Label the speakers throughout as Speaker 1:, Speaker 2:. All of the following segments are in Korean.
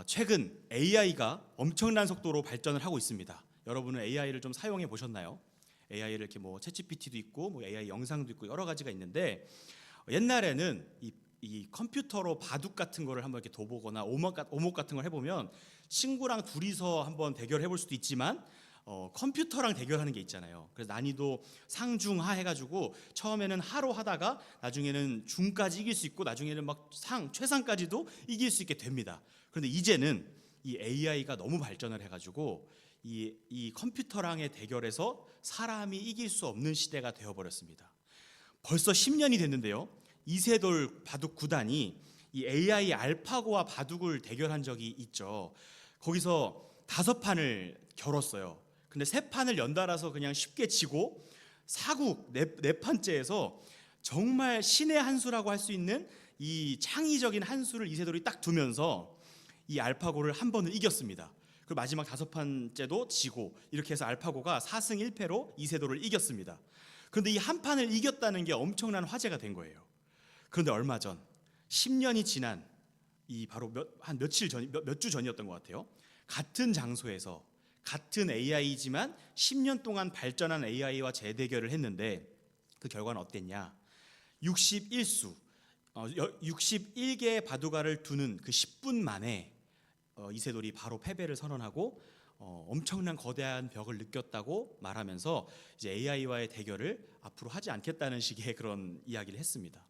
Speaker 1: 최근 AI가 엄청난 속도로 발전을 하고 있습니다. 여러분은 AI를 좀 사용해 보셨나요? AI를 이렇게 뭐 챗GPT도 있고 뭐 AI 영상도 있고 여러 가지가 있는데, 옛날에는 이 컴퓨터로 바둑 같은 거를 한번 이렇게 둬보거나 오목 같은 걸 해보면 친구랑 둘이서 한번 대결해 볼 수도 있지만 컴퓨터랑 대결하는 게 있잖아요. 그래서 난이도 상중하 해가지고 처음에는 하로 하다가 나중에는 중까지 이길 수 있고 나중에는 막 최상까지도 이길 수 있게 됩니다. 그런데 이제는 이 AI가 너무 발전을 해가지고 이 컴퓨터랑의 대결에서 사람이 이길 수 없는 시대가 되어버렸습니다. 벌써 10년이 됐는데요, 이세돌 바둑 구단이 이 AI 알파고와 바둑을 대결한 적이 있죠. 거기서 5판을 겨뤘어요. 근데 3판을 연달아서 그냥 쉽게 지고 사국 네 판째에서 정말 신의 한 수라고 할 수 있는 이 창의적인 한 수를 이세돌이 딱 두면서 이 알파고를 한 번을 이겼습니다. 그리고 마지막 5판째도 지고 이렇게 해서 알파고가 4승 1패로 이세돌을 이겼습니다. 그런데 이 한 판을 이겼다는 게 엄청난 화제가 된 거예요. 그런데 얼마 전 10년이 지난 이 바로 몇 주 전이었던 것 같아요. 같은 장소에서 같은 AI지만 10년 동안 발전한 AI와 재대결을 했는데 그 결과는 어땠냐? 61수 61개의 바둑알을 두는 그 10분 만에 이세돌이 바로 패배를 선언하고 엄청난 거대한 벽을 느꼈다고 말하면서 이제 AI와의 대결을 앞으로 하지 않겠다는 식의 그런 이야기를 했습니다.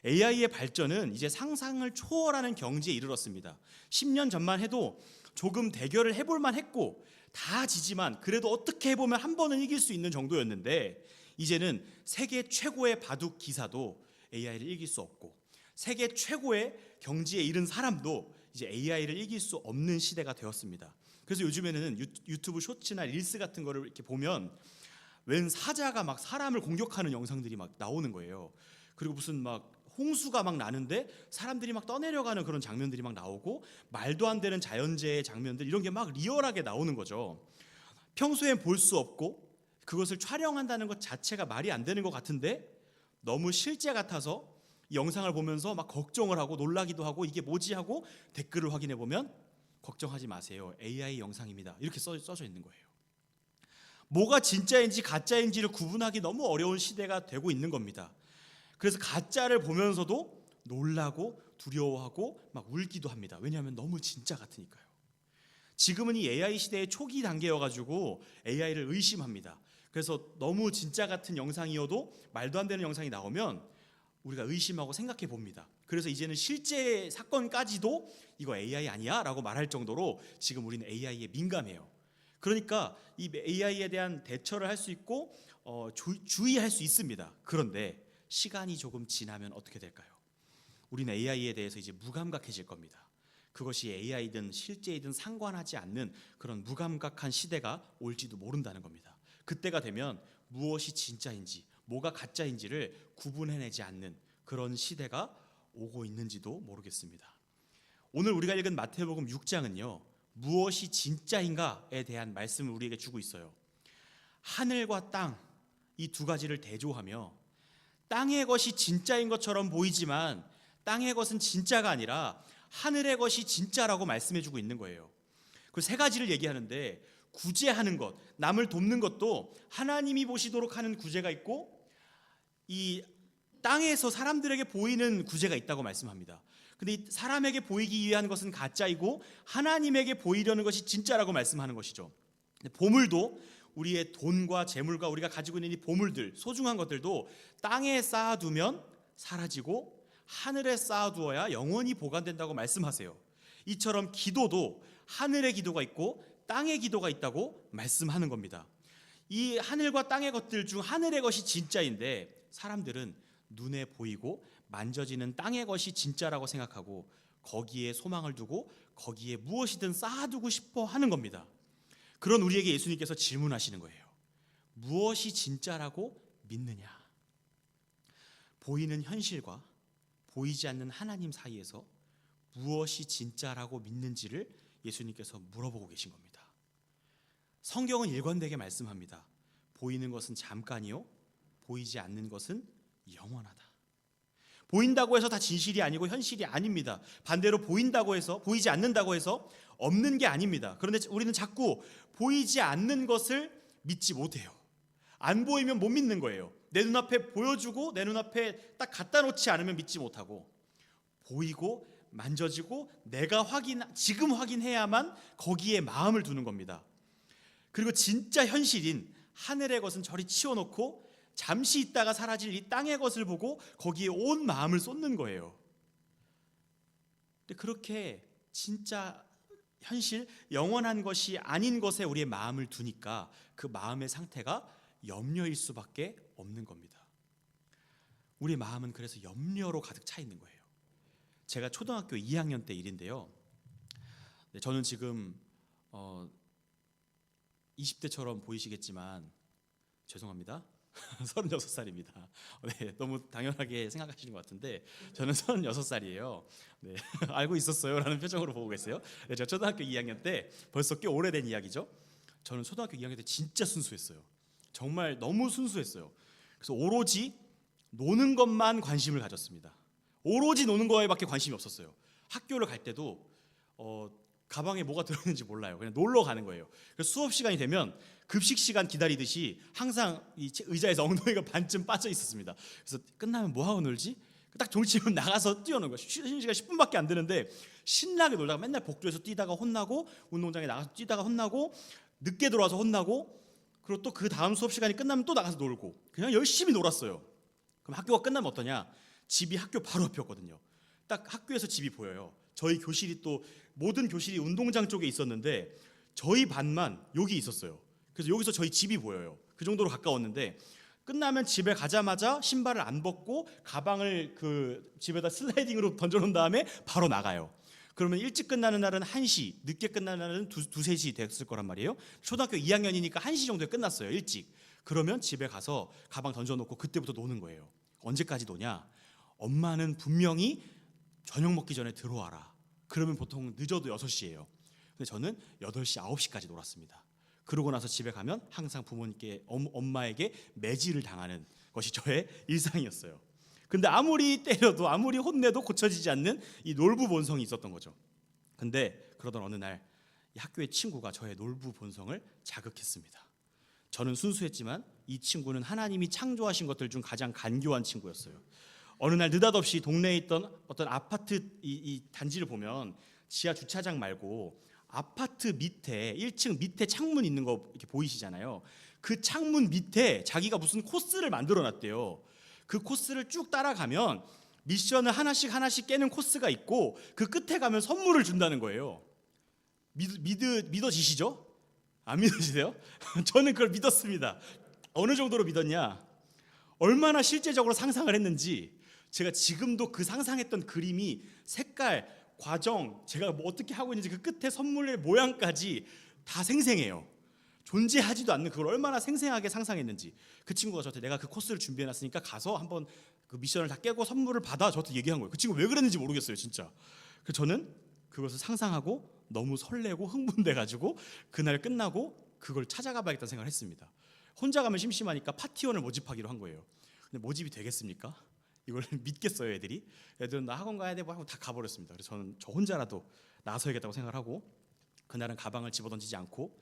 Speaker 1: AI의 발전은 이제 상상을 초월하는 경지에 이르렀습니다. 10년 전만 해도 조금 대결을 해볼 만했고 다 지지만 그래도 어떻게 해보면 한 번은 이길 수 있는 정도였는데, 이제는 세계 최고의 바둑 기사도 AI를 이길 수 없고 세계 최고의 경지에 이른 사람도 이제 AI를 이길 수 없는 시대가 되었습니다. 그래서 요즘에는 유튜브 쇼츠나 릴스 같은 거를 이렇게 보면 웬 사자가 막 사람을 공격하는 영상들이 막 나오는 거예요. 그리고 무슨 막 홍수가 막 나는데 사람들이 막 떠내려가는 그런 장면들이 막 나오고, 말도 안 되는 자연재해 장면들, 이런 게 막 리얼하게 나오는 거죠. 평소엔 볼 수 없고 그것을 촬영한다는 것 자체가 말이 안 되는 것 같은데 너무 실제 같아서 이 영상을 보면서 막 걱정을 하고 놀라기도 하고 이게 뭐지 하고 댓글을 확인해 보면 걱정하지 마세요, AI 영상입니다, 이렇게 써져 있는 거예요. 뭐가 진짜인지 가짜인지를 구분하기 너무 어려운 시대가 되고 있는 겁니다. 그래서 가짜를 보면서도 놀라고 두려워하고 막 울기도 합니다. 왜냐하면 너무 진짜 같으니까요. 지금은 이 AI 시대의 초기 단계여가지고 AI를 의심합니다. 그래서 너무 진짜 같은 영상이어도 말도 안 되는 영상이 나오면 우리가 의심하고 생각해 봅니다. 그래서 이제는 실제 사건까지도 이거 AI 아니야? 라고 말할 정도로 지금 우리는 AI에 민감해요. 그러니까 이 AI에 대한 대처를 할 수 있고 주의할 수 있습니다. 그런데 시간이 조금 지나면 어떻게 될까요? 우리는 AI에 대해서 이제 무감각해질 겁니다. 그것이 AI든 실제이든 상관하지 않는 그런 무감각한 시대가 올지도 모른다는 겁니다. 그때가 되면 무엇이 진짜인지 뭐가 가짜인지를 구분해내지 않는 그런 시대가 오고 있는지도 모르겠습니다. 오늘 우리가 읽은 마태복음 6장은요, 무엇이 진짜인가에 대한 말씀을 우리에게 주고 있어요. 하늘과 땅, 이 두 가지를 대조하며 땅의 것이 진짜인 것처럼 보이지만 땅의 것은 진짜가 아니라 하늘의 것이 진짜라고 말씀해주고 있는 거예요. 그 세 가지를 얘기하는데, 구제하는 것, 남을 돕는 것도 하나님이 보시도록 하는 구제가 있고, 이 땅에서 사람들에게 보이는 구제가 있다고 말씀합니다. 근데 이 사람에게 보이기 위한 것은 가짜이고 하나님에게 보이려는 것이 진짜라고 말씀하는 것이죠. 보물도, 우리의 돈과 재물과 우리가 가지고 있는 이 보물들, 소중한 것들도 땅에 쌓아두면 사라지고 하늘에 쌓아두어야 영원히 보관된다고 말씀하세요. 이처럼 기도도 하늘의 기도가 있고 땅의 기도가 있다고 말씀하는 겁니다. 이 하늘과 땅의 것들 중 하늘의 것이 진짜인데 사람들은 눈에 보이고 만져지는 땅의 것이 진짜라고 생각하고 거기에 소망을 두고 거기에 무엇이든 쌓아두고 싶어 하는 겁니다. 그런 우리에게 예수님께서 질문하시는 거예요. 무엇이 진짜라고 믿느냐? 보이는 현실과 보이지 않는 하나님 사이에서 무엇이 진짜라고 믿는지를 예수님께서 물어보고 계신 겁니다. 성경은 일관되게 말씀합니다. 보이는 것은 잠깐이요, 보이지 않는 것은 영원하다. 보인다고 해서 다 진실이 아니고 현실이 아닙니다. 반대로 보인다고 해서, 보이지 않는다고 해서 없는 게 아닙니다. 그런데 우리는 자꾸 보이지 않는 것을 믿지 못해요. 안 보이면 못 믿는 거예요. 내 눈앞에 보여주고 내 눈앞에 딱 갖다 놓지 않으면 믿지 못하고, 보이고 만져지고 내가 지금 확인해야만 거기에 마음을 두는 겁니다. 그리고 진짜 현실인 하늘의 것은 저리 치워놓고 잠시 있다가 사라질 이 땅의 것을 보고 거기에 온 마음을 쏟는 거예요. 근데 그렇게 진짜 현실, 영원한 것이 아닌 것에 우리의 마음을 두니까 그 마음의 상태가 염려일 수밖에 없는 겁니다. 우리의 마음은 그래서 염려로 가득 차 있는 거예요. 제가 초등학교 2학년 때 일인데요. 저는 지금 20대처럼 보이시겠지만 죄송합니다. 36살입니다. 네, 너무 당연하게 생각하시는 것 같은데 저는 36살이에요. 네, 알고 있었어요? 라는 표정으로 보고 계세요. 네, 제가 초등학교 2학년 때 벌써 꽤 오래된 이야기죠. 저는 초등학교 2학년 때 진짜 순수했어요. 정말 너무 순수했어요. 그래서 오로지 노는 것만 관심을 가졌습니다. 오로지 노는 거에밖에 관심이 없었어요. 학교를 갈 때도 가방에 뭐가 들어있는지 몰라요. 그냥 놀러 가는 거예요. 그래서 수업 시간이 되면 급식 시간 기다리듯이 항상 이 의자에서 엉덩이가 반쯤 빠져 있었습니다. 그래서 끝나면 뭐 하고 놀지? 딱 종치면 나가서 뛰어노는 거예요. 쉬는 시간 10분밖에 안 되는데 신나게 놀다가 맨날 복도에서 뛰다가 혼나고, 운동장에 나가서 뛰다가 혼나고, 늦게 들어와서 혼나고, 그리고 또 그 다음 수업 시간이 끝나면 또 나가서 놀고, 그냥 열심히 놀았어요. 그럼 학교가 끝나면 어떠냐? 집이 학교 바로 앞이었거든요. 딱 학교에서 집이 보여요. 저희 교실이 또 모든 교실이 운동장 쪽에 있었는데 저희 반만 여기 있었어요. 그래서 여기서 저희 집이 보여요. 그 정도로 가까웠는데 끝나면 집에 가자마자 신발을 안 벗고 가방을 그 집에다 슬라이딩으로 던져놓은 다음에 바로 나가요. 그러면 일찍 끝나는 날은 1시, 늦게 끝나는 날은 2, 3시 됐을 거란 말이에요. 초등학교 2학년이니까 1시 정도에 끝났어요. 일찍. 그러면 집에 가서 가방 던져놓고 그때부터 노는 거예요. 언제까지 노냐? 엄마는 분명히 저녁 먹기 전에 들어와라. 그러면 보통 늦어도 6시예요. 근데 저는 8시, 9시까지 놀았습니다. 그러고 나서 집에 가면 항상 부모님께, 엄마에게 매질을 당하는 것이 저의 일상이었어요. 근데 아무리 때려도 아무리 혼내도 고쳐지지 않는 이 놀부 본성이 있었던 거죠. 근데 그러던 어느 날 이 학교의 친구가 저의 놀부 본성을 자극했습니다. 저는 순수했지만 이 친구는 하나님이 창조하신 것들 중 가장 간교한 친구였어요. 어느 날 느닷없이 동네에 있던 어떤 아파트 이 단지를 보면 지하 주차장 말고 아파트 밑에 1층 밑에 창문 있는 거 이렇게 보이시잖아요. 그 창문 밑에 자기가 무슨 코스를 만들어 놨대요. 그 코스를 쭉 따라가면 미션을 하나씩 깨는 코스가 있고 그 끝에 가면 선물을 준다는 거예요. 믿어지시죠? 안 믿어지세요? 저는 그걸 믿었습니다. 어느 정도로 믿었냐? 얼마나 실제적으로 상상을 했는지 제가 지금도 그 상상했던 그림이 색깔, 과정, 제가 뭐 어떻게 하고 있는지 그 끝에 선물의 모양까지 다 생생해요. 존재하지도 않는 그걸 얼마나 생생하게 상상했는지. 그 친구가 저한테 내가 그 코스를 준비해놨으니까 가서 한번 그 미션을 다 깨고 선물을 받아 저한테 얘기한 거예요. 그 친구 왜 그랬는지 모르겠어요 진짜. 그래서 저는 그것을 상상하고 너무 설레고 흥분돼가지고 그날 끝나고 그걸 찾아가 봐야겠다는 생각을 했습니다. 혼자 가면 심심하니까 파티원을 모집하기로 한 거예요. 근데 모집이 되겠습니까? 이걸 믿겠어요 애들이? 애들은 나 학원 가야 돼 하고 다 가버렸습니다. 그래서 저는 저 혼자라도 나서야겠다고 생각을 하고 그날은 가방을 집어던지지 않고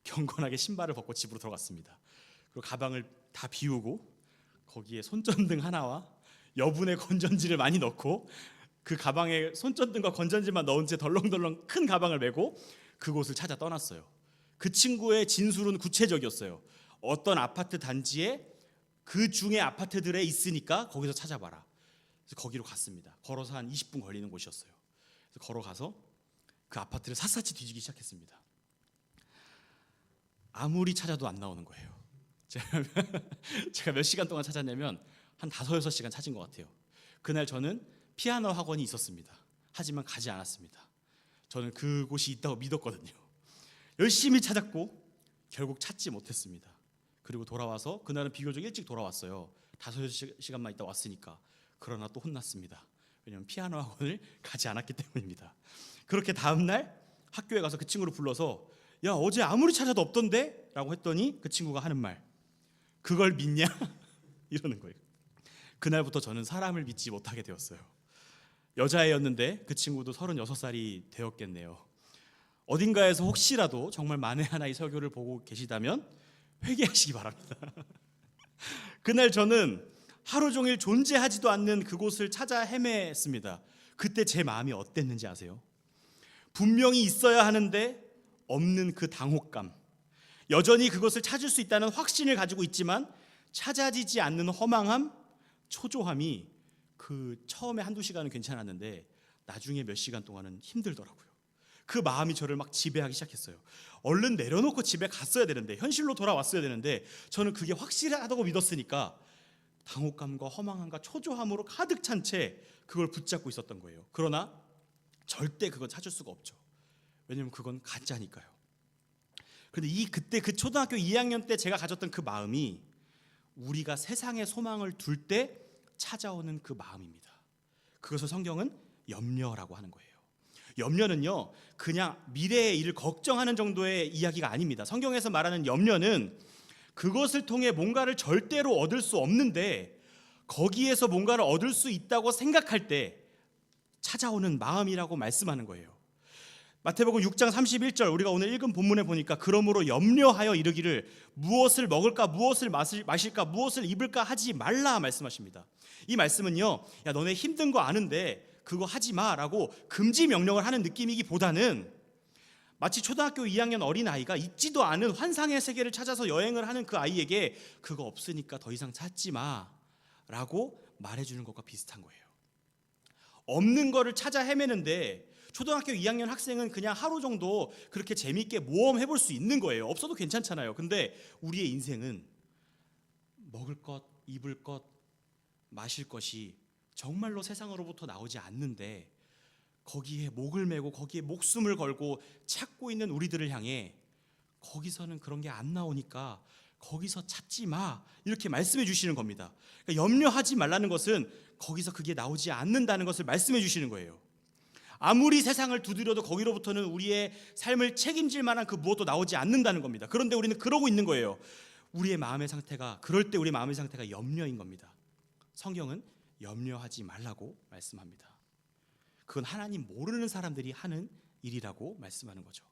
Speaker 1: 경건하게 신발을 벗고 집으로 들어갔습니다. 그리고 가방을 다 비우고 거기에 손전등 하나와 여분의 건전지를 많이 넣고 그 가방에 손전등과 건전지만 넣은 채 덜렁덜렁 큰 가방을 메고 그곳을 찾아 떠났어요. 그 친구의 진술은 구체적이었어요. 어떤 아파트 단지에 그 중에 아파트들에 있으니까 거기서 찾아봐라. 그래서 거기로 갔습니다. 걸어서 한 20분 걸리는 곳이었어요. 그래서 걸어가서 그 아파트를 샅샅이 뒤지기 시작했습니다. 아무리 찾아도 안 나오는 거예요. 제가 몇 시간 동안 찾았냐면 한 5, 6시간 찾은 것 같아요. 그날 저는 피아노 학원이 있었습니다. 하지만 가지 않았습니다. 저는 그곳이 있다고 믿었거든요. 열심히 찾았고 결국 찾지 못했습니다. 그리고 돌아와서 그날은 비교적 일찍 돌아왔어요. 5, 6시간만 있다 왔으니까. 그러나 또 혼났습니다. 왜냐하면 피아노 학원을 가지 않았기 때문입니다. 그렇게 다음날 학교에 가서 그 친구를 불러서 야 어제 아무리 찾아도 없던데? 라고 했더니 그 친구가 하는 말 그걸 믿냐? 이러는 거예요. 그날부터 저는 사람을 믿지 못하게 되었어요. 여자애였는데 그 친구도 36살이 되었겠네요. 어딘가에서 혹시라도 정말 만에 하나 이 설교를 보고 계시다면 회개하시기 바랍니다. 그날 저는 하루 종일 존재하지도 않는 그곳을 찾아 헤맸습니다. 그때 제 마음이 어땠는지 아세요? 분명히 있어야 하는데 없는 그 당혹감, 여전히 그것을 찾을 수 있다는 확신을 가지고 있지만 찾아지지 않는 허망함, 초조함이 그 처음에 한두 시간은 괜찮았는데 나중에 몇 시간 동안은 힘들더라고요. 그 마음이 저를 막 지배하기 시작했어요. 얼른 내려놓고 집에 갔어야 되는데, 현실로 돌아왔어야 되는데, 저는 그게 확실하다고 믿었으니까 당혹감과 허망함과 초조함으로 가득 찬 채 그걸 붙잡고 있었던 거예요. 그러나 절대 그건 찾을 수가 없죠. 왜냐하면 그건 가짜니까요. 그런데 그때 그 초등학교 2학년 때 제가 가졌던 그 마음이 우리가 세상에 소망을 둘 때 찾아오는 그 마음입니다. 그것을 성경은 염려라고 하는 거예요. 염려는요, 그냥 미래의 일을 걱정하는 정도의 이야기가 아닙니다. 성경에서 말하는 염려는 그것을 통해 뭔가를 절대로 얻을 수 없는데 거기에서 뭔가를 얻을 수 있다고 생각할 때 찾아오는 마음이라고 말씀하는 거예요. 마태복음 6장 31절, 우리가 오늘 읽은 본문에 보니까 그러므로 염려하여 이르기를 무엇을 먹을까, 무엇을 마실까, 무엇을 입을까 하지 말라 말씀하십니다. 이 말씀은요, 야 너네 힘든 거 아는데 그거 하지 마라고 금지 명령을 하는 느낌이기보다는 마치 초등학교 2학년 어린아이가 있지도 않은 환상의 세계를 찾아서 여행을 하는 그 아이에게 그거 없으니까 더 이상 찾지 마라고 말해주는 것과 비슷한 거예요. 없는 거를 찾아 헤매는데 초등학교 2학년 학생은 그냥 하루 정도 그렇게 재미있게 모험해볼 수 있는 거예요. 없어도 괜찮잖아요. 근데 우리의 인생은 먹을 것, 입을 것, 마실 것이 정말로 세상으로부터 나오지 않는데 거기에 목을 메고 거기에 목숨을 걸고 찾고 있는 우리들을 향해 거기서는 그런 게 안 나오니까 거기서 찾지 마 이렇게 말씀해 주시는 겁니다. 그러니까 염려하지 말라는 것은 거기서 그게 나오지 않는다는 것을 말씀해 주시는 거예요. 아무리 세상을 두드려도 거기로부터는 우리의 삶을 책임질 만한 그 무엇도 나오지 않는다는 겁니다. 그런데 우리는 그러고 있는 거예요. 우리의 마음의 상태가, 그럴 때 우리의 마음의 상태가 염려인 겁니다. 성경은 염려하지 말라고 말씀합니다. 그건 하나님 모르는 사람들이 하는 일이라고 말씀하는 거죠.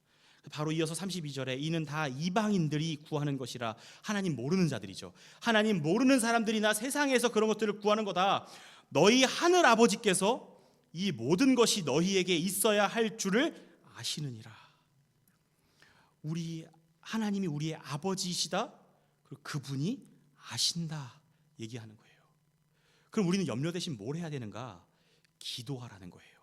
Speaker 1: 바로 이어서 32절에 이는 다 이방인들이 구하는 것이라, 하나님 모르는 자들이죠. 하나님 모르는 사람들이나 세상에서 그런 것들을 구하는 거다. 너희 하늘 아버지께서 이 모든 것이 너희에게 있어야 할 줄을 아시느니라. 우리 하나님이 우리의 아버지이시다. 그리고 그분이 아신다 얘기하는 거예요. 그럼 우리는 염려 대신 뭘 해야 되는가? 기도하라는 거예요.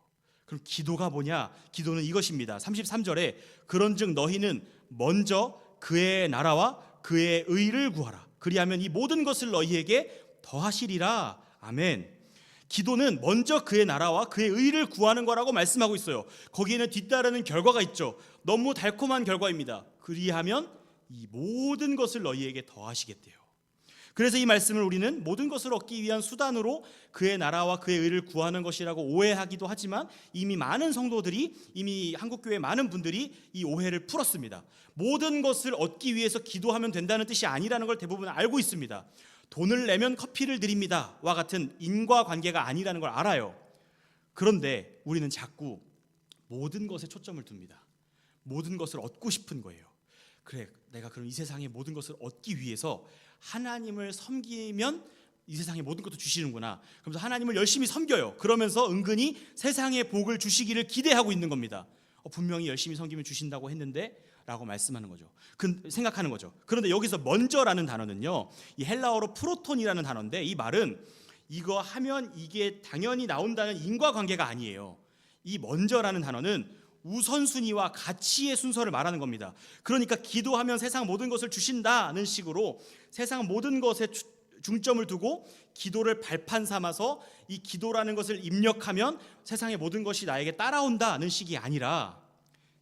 Speaker 1: 그럼 기도가 뭐냐? 기도는 이것입니다. 33절에 그런즉 너희는 먼저 그의 나라와 그의 의를 구하라. 그리하면 이 모든 것을 너희에게 더하시리라. 아멘. 기도는 먼저 그의 나라와 그의 의를 구하는 거라고 말씀하고 있어요. 거기에는 뒤따르는 결과가 있죠. 너무 달콤한 결과입니다. 그리하면 이 모든 것을 너희에게 더하시겠대요. 그래서 이 말씀을 우리는 모든 것을 얻기 위한 수단으로 그의 나라와 그의 의를 구하는 것이라고 오해하기도 하지만 이미 많은 성도들이, 이미 한국교회 많은 분들이 이 오해를 풀었습니다. 모든 것을 얻기 위해서 기도하면 된다는 뜻이 아니라는 걸 대부분 알고 있습니다. 돈을 내면 커피를 드립니다 와 같은 인과관계가 아니라는 걸 알아요. 그런데 우리는 자꾸 모든 것에 초점을 둡니다. 모든 것을 얻고 싶은 거예요. 그래, 내가 그럼 이 세상의 모든 것을 얻기 위해서 하나님을 섬기면 이 세상의 모든 것도 주시는구나. 그러면서 하나님을 열심히 섬겨요. 그러면서 은근히 세상의 복을 주시기를 기대하고 있는 겁니다. 분명히 열심히 섬기면 주신다고 했는데 라고 말씀하는 거죠. 생각하는 거죠. 그런데 여기서 먼저라는 단어는요, 이 헬라어로 프로톤이라는 단어인데 이 말은 이거 하면 이게 당연히 나온다는 인과관계가 아니에요. 이 먼저라는 단어는 우선순위와 가치의 순서를 말하는 겁니다. 그러니까 기도하면 세상 모든 것을 주신다는 식으로 세상 모든 것에 중점을 두고 기도를 발판 삼아서 이 기도라는 것을 입력하면 세상의 모든 것이 나에게 따라온다는 식이 아니라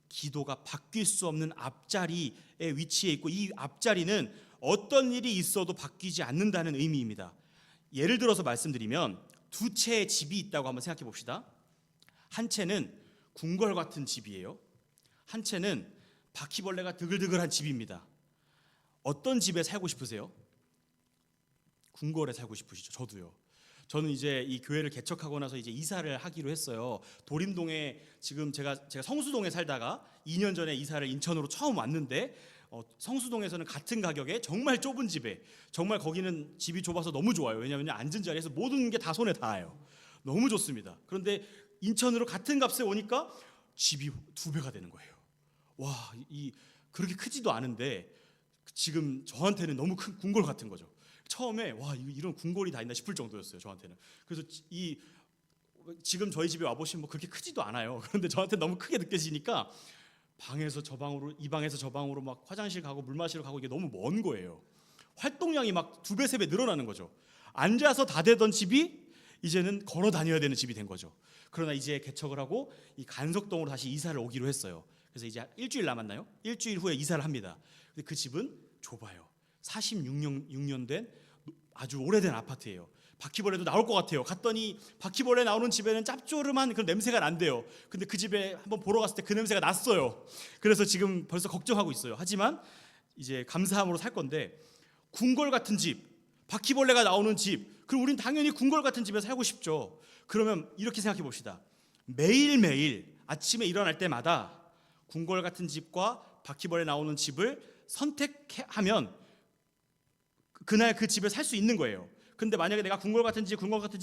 Speaker 1: 기도가 바뀔 수 없는 앞자리에 위치해 있고 이 앞자리는 어떤 일이 있어도 바뀌지 않는다는 의미입니다. 예를 들어서 말씀드리면 두 채의 집이 있다고 한번 생각해 봅시다. 한 채는 궁궐 같은 집이에요. 한 채는 바퀴벌레가 드글드글한 집입니다. 어떤 집에 살고 싶으세요? 궁궐에 살고 싶으시죠? 저도요. 저는 이제 이 교회를 개척하고 나서 이제 이사를 하기로 했어요. 도림동에 지금 제가 성수동에 살다가 2년 전에 이사를 인천으로 처음 왔는데 성수동에서는 같은 가격에 정말 좁은 집에, 정말 거기는 집이 좁아서 너무 좋아요. 왜냐하면 앉은 자리에서 모든 게 다 손에 닿아요. 너무 좋습니다. 그런데 인천으로 같은 값에 오니까 집이 2배가 되는 거예요. 와, 그렇게 크지도 않은데 지금 저한테는 너무 큰 궁궐 같은 거죠. 처음에 와, 이런 궁궐이 다 있나 싶을 정도였어요, 저한테는. 그래서 지금 저희 집에 와 보시면 뭐 그렇게 크지도 않아요. 그런데 저한테 너무 크게 느껴지니까 방에서 저 방으로, 이 방에서 저 방으로 막 화장실 가고 물 마시러 가고 이게 너무 먼 거예요. 활동량이 막 2배, 3배 늘어나는 거죠. 앉아서 다 되던 집이 이제는 걸어 다녀야 되는 집이 된 거죠. 그러나 이제 개척을 하고 이 간석동으로 다시 이사를 오기로 했어요. 그래서 이제 일주일 남았나요? 일주일 후에 이사를 합니다. 근데 그 집은 좁아요. 46년 된 아주 오래된 아파트예요. 바퀴벌레도 나올 것 같아요. 갔더니 바퀴벌레 나오는 집에는 짭조름한 그런 냄새가 난대요. 근데 그 집에 한번 보러 갔을 때 그 냄새가 났어요. 그래서 지금 벌써 걱정하고 있어요. 하지만 이제 감사함으로 살 건데, 궁궐 같은 집, 바퀴벌레가 나오는 집, 그럼 우린 당연히 궁궐 같은 집에 살고 싶죠. 그러면 이렇게 생각해 봅시다. 매일매일 아침에 일어날 때마다 궁궐 같은 집과 바퀴벌레 나오는 집을 선택하면 그날 그 집에 살 수 있는 거예요. 근데 만약에 내가 궁궐 같은 집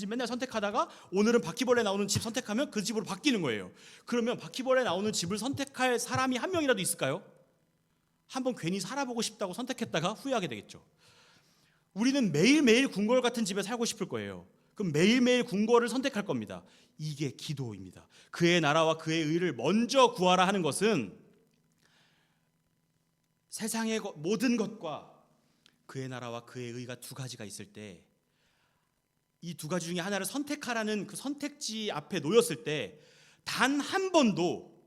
Speaker 1: 맨날 선택하다가 오늘은 바퀴벌레 나오는 집 선택하면 그 집으로 바뀌는 거예요. 그러면 바퀴벌레 나오는 집을 선택할 사람이 한 명이라도 있을까요? 한번 괜히 살아보고 싶다고 선택했다가 후회하게 되겠죠. 우리는 매일매일 궁궐 같은 집에 살고 싶을 거예요. 그럼 매일매일 궁궐을 선택할 겁니다. 이게 기도입니다. 그의 나라와 그의 의를 먼저 구하라 하는 것은 세상의 모든 것과 그의 나라와 그의 의가 2가지가 있을 때, 이 2가지 중에 하나를 선택하라는 그 선택지 앞에 놓였을 때 단 한 번도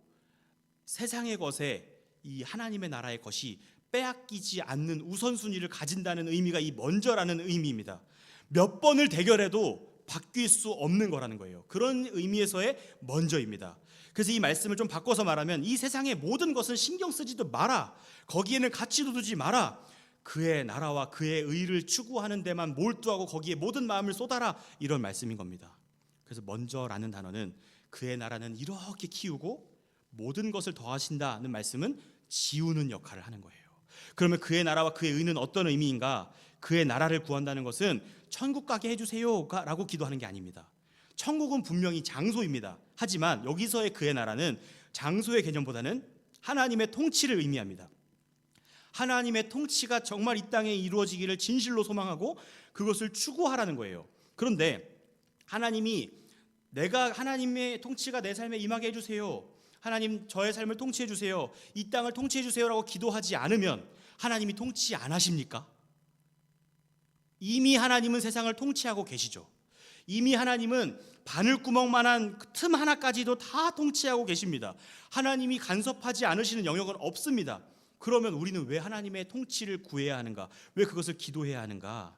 Speaker 1: 세상의 것에 이 하나님의 나라의 것이 빼앗기지 않는 우선순위를 가진다는 의미가 이 먼저라는 의미입니다. 몇 번을 대결해도 바뀔 수 없는 거라는 거예요. 그런 의미에서의 먼저입니다. 그래서 이 말씀을 좀 바꿔서 말하면, 이 세상의 모든 것은 신경 쓰지도 마라, 거기에는 가치도 두지 마라, 그의 나라와 그의 의를 추구하는 데만 몰두하고 거기에 모든 마음을 쏟아라, 이런 말씀인 겁니다. 그래서 먼저라는 단어는 그의 나라는 이렇게 키우고 모든 것을 더하신다는 말씀은 지우는 역할을 하는 거예요. 그러면 그의 나라와 그의 의는 어떤 의미인가? 그의 나라를 구한다는 것은 천국 가게 해주세요 라고 기도하는 게 아닙니다. 천국은 분명히 장소입니다. 하지만 여기서의 그의 나라는 장소의 개념보다는 하나님의 통치를 의미합니다. 하나님의 통치가 정말 이 땅에 이루어지기를 진실로 소망하고 그것을 추구하라는 거예요. 그런데 하나님의 통치가 내 삶에 임하게 해주세요, 하나님 저의 삶을 통치해 주세요, 이 땅을 통치해 주세요라고 기도하지 않으면 하나님이 통치 안 하십니까? 이미 하나님은 세상을 통치하고 계시죠. 이미 하나님은 바늘구멍만한 틈 하나까지도 다 통치하고 계십니다. 하나님이 간섭하지 않으시는 영역은 없습니다. 그러면 우리는 왜 하나님의 통치를 구해야 하는가? 왜 그것을 기도해야 하는가?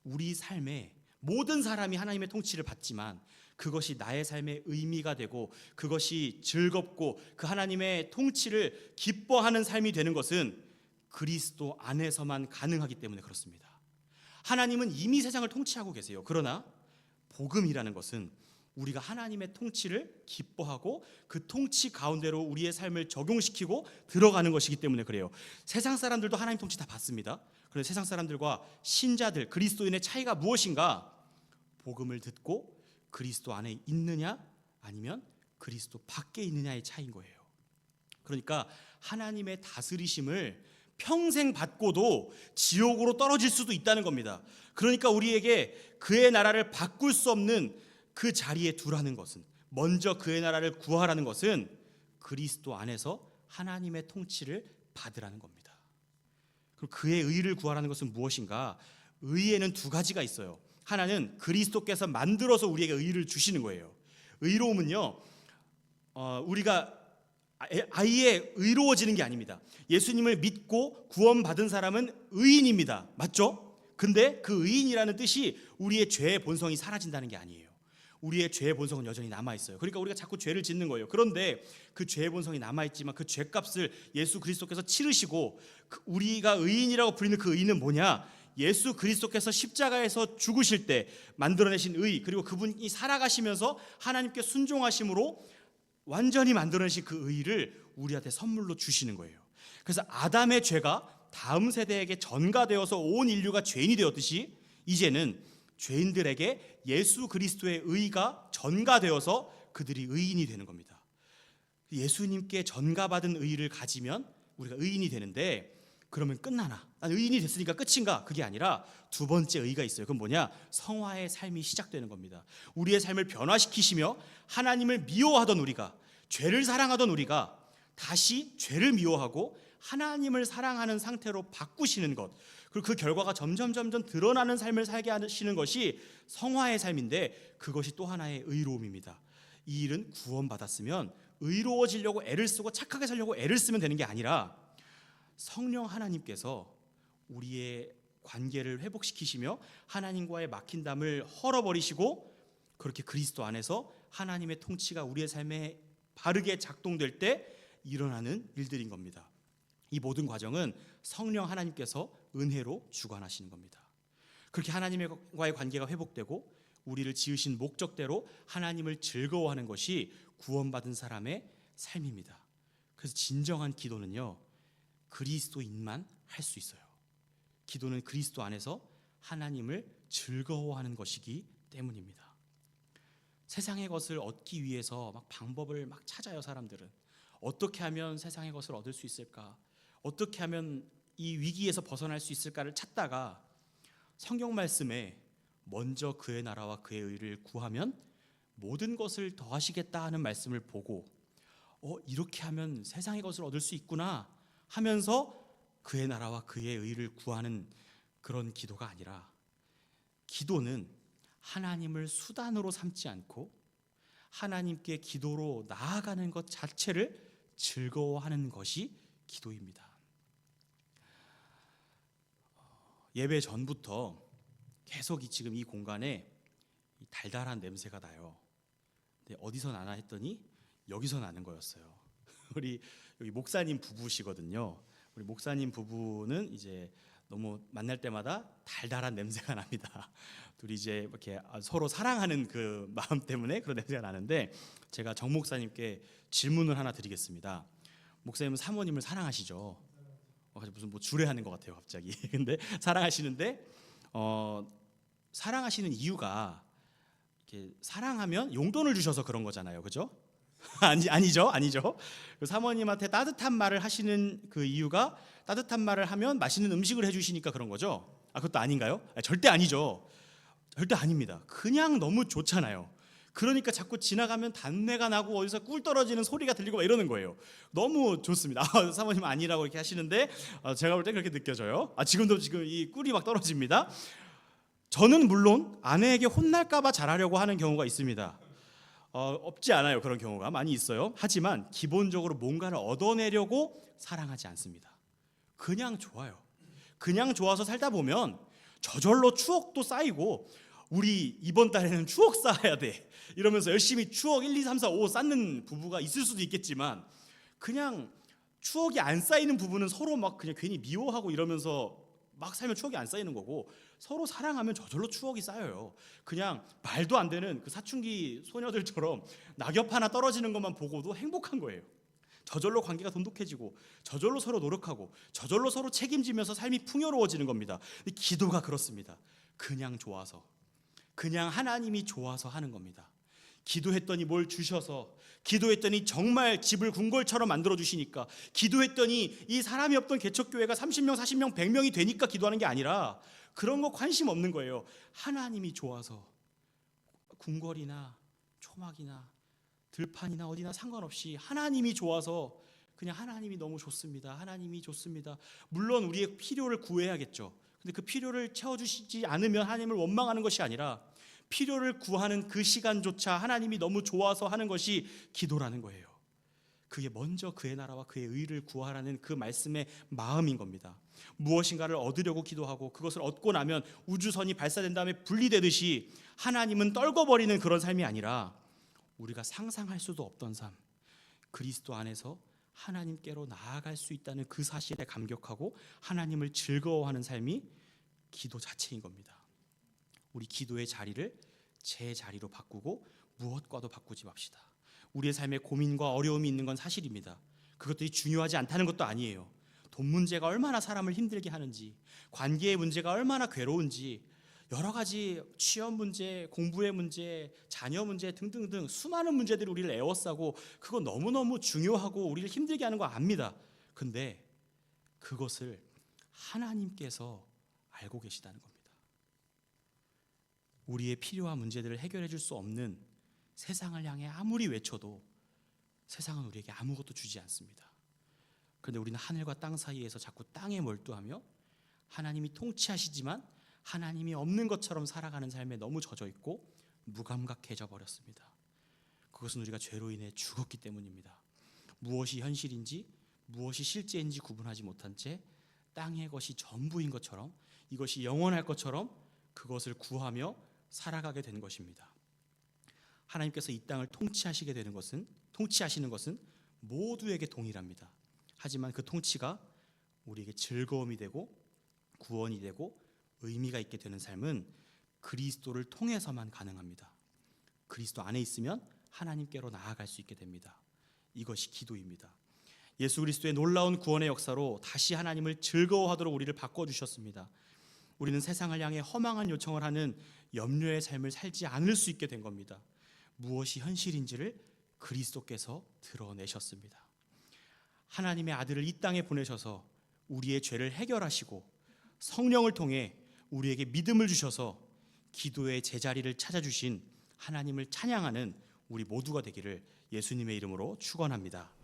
Speaker 1: 우리 삶에 모든 사람이 하나님의 통치를 받지만 그것이 나의 삶의 의미가 되고 그것이 즐겁고 그 하나님의 통치를 기뻐하는 삶이 되는 것은 그리스도 안에서만 가능하기 때문에 그렇습니다. 하나님은 이미 세상을 통치하고 계세요. 그러나 복음이라는 것은 우리가 하나님의 통치를 기뻐하고 그 통치 가운데로 우리의 삶을 적용시키고 들어가는 것이기 때문에 그래요. 세상 사람들도 하나님 통치 다 받습니다. 그런데 세상 사람들과 신자들, 그리스도인의 차이가 무엇인가? 복음을 듣고 그리스도 안에 있느냐 아니면 그리스도 밖에 있느냐의 차이인 거예요. 그러니까 하나님의 다스리심을 평생 받고도 지옥으로 떨어질 수도 있다는 겁니다. 그러니까 우리에게 그의 나라를 바꿀 수 없는 그 자리에 두라는 것은, 먼저 그의 나라를 구하라는 것은 그리스도 안에서 하나님의 통치를 받으라는 겁니다. 그럼 그의 의를 구하라는 것은 무엇인가? 의에는 2가지가 있어요. 하나는 그리스도께서 만들어서 우리에게 의를 주시는 거예요. 의로움은요, 우리가 아예 의로워지는 게 아닙니다. 예수님을 믿고 구원받은 사람은 의인입니다. 맞죠? 근데 그 의인이라는 뜻이 우리의 죄의 본성이 사라진다는 게 아니에요. 우리의 죄의 본성은 여전히 남아있어요. 그러니까 우리가 자꾸 죄를 짓는 거예요. 그런데 그 죄의 본성이 남아있지만 그 죄값을 예수 그리스도께서 치르시고 우리가 의인이라고 부르는 그 의인은 뭐냐? 예수 그리스도께서 십자가에서 죽으실 때 만들어내신 의, 그리고 그분이 살아가시면서 하나님께 순종하심으로 완전히 만들어내신 그 의를 우리한테 선물로 주시는 거예요. 그래서 아담의 죄가 다음 세대에게 전가되어서 온 인류가 죄인이 되었듯이 이제는 죄인들에게 예수 그리스도의 의가 전가되어서 그들이 의인이 되는 겁니다. 예수님께 전가받은 의를 가지면 우리가 의인이 되는데, 그러면 끝나나? 난 의인이 됐으니까 끝인가? 그게 아니라 두 번째 의가 있어요. 그건 뭐냐? 성화의 삶이 시작되는 겁니다. 우리의 삶을 변화시키시며 하나님을 미워하던 우리가, 죄를 사랑하던 우리가 다시 죄를 미워하고 하나님을 사랑하는 상태로 바꾸시는 것, 그리고 그 결과가 점점 드러나는 삶을 살게 하시는 것이 성화의 삶인데, 그것이 또 하나의 의로움입니다. 이 일은 구원받았으면 의로워지려고 애를 쓰고 착하게 살려고 애를 쓰면 되는 게 아니라 성령 하나님께서 우리의 관계를 회복시키시며 하나님과의 막힌 담을 헐어버리시고, 그렇게 그리스도 안에서 하나님의 통치가 우리의 삶에 바르게 작동될 때 일어나는 일들인 겁니다. 이 모든 과정은 성령 하나님께서 은혜로 주관하시는 겁니다. 그렇게 하나님과의 관계가 회복되고 우리를 지으신 목적대로 하나님을 즐거워하는 것이 구원받은 사람의 삶입니다. 그래서 진정한 기도는요, 그리스도인만 할 수 있어요. 기도는 그리스도 안에서 하나님을 즐거워하는 것이기 때문입니다. 세상의 것을 얻기 위해서 막 방법을 막 찾아요. 사람들은 어떻게 하면 세상의 것을 얻을 수 있을까, 어떻게 하면 이 위기에서 벗어날 수 있을까를 찾다가 성경 말씀에 먼저 그의 나라와 그의 의를 구하면 모든 것을 더하시겠다 하는 말씀을 보고 이렇게 하면 세상의 것을 얻을 수 있구나 하면서 그의 나라와 그의 의를 구하는 그런 기도가 아니라, 기도는 하나님을 수단으로 삼지 않고 하나님께 기도로 나아가는 것 자체를 즐거워하는 것이 기도입니다. 예배 전부터 계속 지금 이 공간에 달달한 냄새가 나요. 근데 어디서 나나 했더니 여기서 나는 거였어요. 우리 여기 목사님 부부시거든요. 우리 목사님 부부는 이제 너무 만날 때마다 달달한 냄새가 납니다. 둘이 이제 이렇게 서로 사랑하는 그 마음 때문에 그런 냄새가 나는데, 제가 정 목사님께 질문을 하나 드리겠습니다. 목사님은 사모님을 사랑하시죠? 무슨 뭐 주례하는 것 같아요 갑자기. 근데 사랑하시는데 사랑하시는 이유가 이렇게 사랑하면 용돈을 주셔서 그런 거잖아요, 그죠? 아니죠. 그 사모님한테 따뜻한 말을 하시는 그 이유가 따뜻한 말을 하면 맛있는 음식을 해주시니까 그런 거죠? 그것도 아닌가요? 절대 아니죠. 절대 아닙니다. 그냥 너무 좋잖아요. 그러니까 자꾸 지나가면 단내가 나고 어디서 꿀 떨어지는 소리가 들리고 막 이러는 거예요. 너무 좋습니다. 사모님 아니라고 이렇게 하시는데 제가 볼 때 그렇게 느껴져요. 지금 이 꿀이 막 떨어집니다. 저는 물론 아내에게 혼날까 봐 잘하려고 하는 경우가 있습니다. 없지 않아요. 그런 경우가 많이 있어요. 하지만 기본적으로 뭔가를 얻어내려고 사랑하지 않습니다. 그냥 좋아요. 그냥 좋아서 살다 보면 저절로 추억도 쌓이고, 우리 이번 달에는 추억 쌓아야 돼 이러면서 열심히 추억 1, 2, 3, 4, 5 쌓는 부부가 있을 수도 있겠지만, 그냥 추억이 안 쌓이는 부부는 서로 막 그냥 괜히 미워하고 이러면서 막 살면 추억이 안 쌓이는 거고, 서로 사랑하면 저절로 추억이 쌓여요. 그냥 말도 안 되는 그 사춘기 소녀들처럼 낙엽 하나 떨어지는 것만 보고도 행복한 거예요. 저절로 관계가 돈독해지고, 저절로 서로 노력하고, 저절로 서로 책임지면서 삶이 풍요로워지는 겁니다. 근데 기도가 그렇습니다. 그냥 좋아서, 그냥 하나님이 좋아서 하는 겁니다. 기도했더니 뭘 주셔서, 기도했더니 정말 집을 궁궐처럼 만들어 주시니까, 기도했더니 이 사람이 없던 개척교회가 30명, 40명, 100명이 되니까 기도하는 게 아니라, 그런 거 관심 없는 거예요. 하나님이 좋아서, 궁궐이나 초막이나 들판이나 어디나 상관없이 하나님이 좋아서, 그냥 하나님이 너무 좋습니다. 하나님이 좋습니다. 물론 우리의 필요를 구해야겠죠. 근데 그 필요를 채워주시지 않으면 하나님을 원망하는 것이 아니라, 필요를 구하는 그 시간조차 하나님이 너무 좋아서 하는 것이 기도라는 거예요. 그게 먼저 그의 나라와 그의 의를 구하라는 그 말씀의 마음인 겁니다. 무엇인가를 얻으려고 기도하고 그것을 얻고 나면 우주선이 발사된 다음에 분리되듯이 하나님은 떨궈버리는 그런 삶이 아니라, 우리가 상상할 수도 없던 삶, 그리스도 안에서 하나님께로 나아갈 수 있다는 그 사실에 감격하고 하나님을 즐거워하는 삶이 기도 자체인 겁니다. 우리 기도의 자리를 제 자리로 바꾸고 무엇과도 바꾸지 맙시다. 우리의 삶에 고민과 어려움이 있는 건 사실입니다. 그것들이 중요하지 않다는 것도 아니에요. 돈 문제가 얼마나 사람을 힘들게 하는지, 관계의 문제가 얼마나 괴로운지, 여러 가지 취업 문제, 공부의 문제, 자녀 문제 등등등 수많은 문제들이 우리를 에워싸고 그거 너무너무 중요하고 우리를 힘들게 하는 거 압니다. 근데 그것을 하나님께서 알고 계시다는 겁니다. 우리의 필요한 문제들을 해결해 줄 수 없는 세상을 향해 아무리 외쳐도 세상은 우리에게 아무것도 주지 않습니다. 그런데 우리는 하늘과 땅 사이에서 자꾸 땅에 몰두하며 하나님이 통치하시지만 하나님이 없는 것처럼 살아가는 삶에 너무 젖어 있고 무감각해져 버렸습니다. 그것은 우리가 죄로 인해 죽었기 때문입니다. 무엇이 현실인지 무엇이 실제인지 구분하지 못한 채 땅의 것이 전부인 것처럼, 이것이 영원할 것처럼 그것을 구하며 살아가게 된 것입니다. 하나님께서 이 땅을 통치하시는 것은 모두에게 동일합니다. 하지만 그 통치가 우리에게 즐거움이 되고 구원이 되고 의미가 있게 되는 삶은 그리스도를 통해서만 가능합니다. 그리스도 안에 있으면 하나님께로 나아갈 수 있게 됩니다. 이것이 기도입니다. 예수 그리스도의 놀라운 구원의 역사로 다시 하나님을 즐거워하도록 우리를 바꿔주셨습니다. 우리는 세상을 향해 허망한 요청을 하는 염려의 삶을 살지 않을 수 있게 된 겁니다. 무엇이 현실인지를 그리스도께서 드러내셨습니다. 하나님의 아들을 이 땅에 보내셔서 우리의 죄를 해결하시고 성령을 통해 우리에게 믿음을 주셔서 기도의 제자리를 찾아주신 하나님을 찬양하는 우리 모두가 되기를 예수님의 이름으로 축원합니다.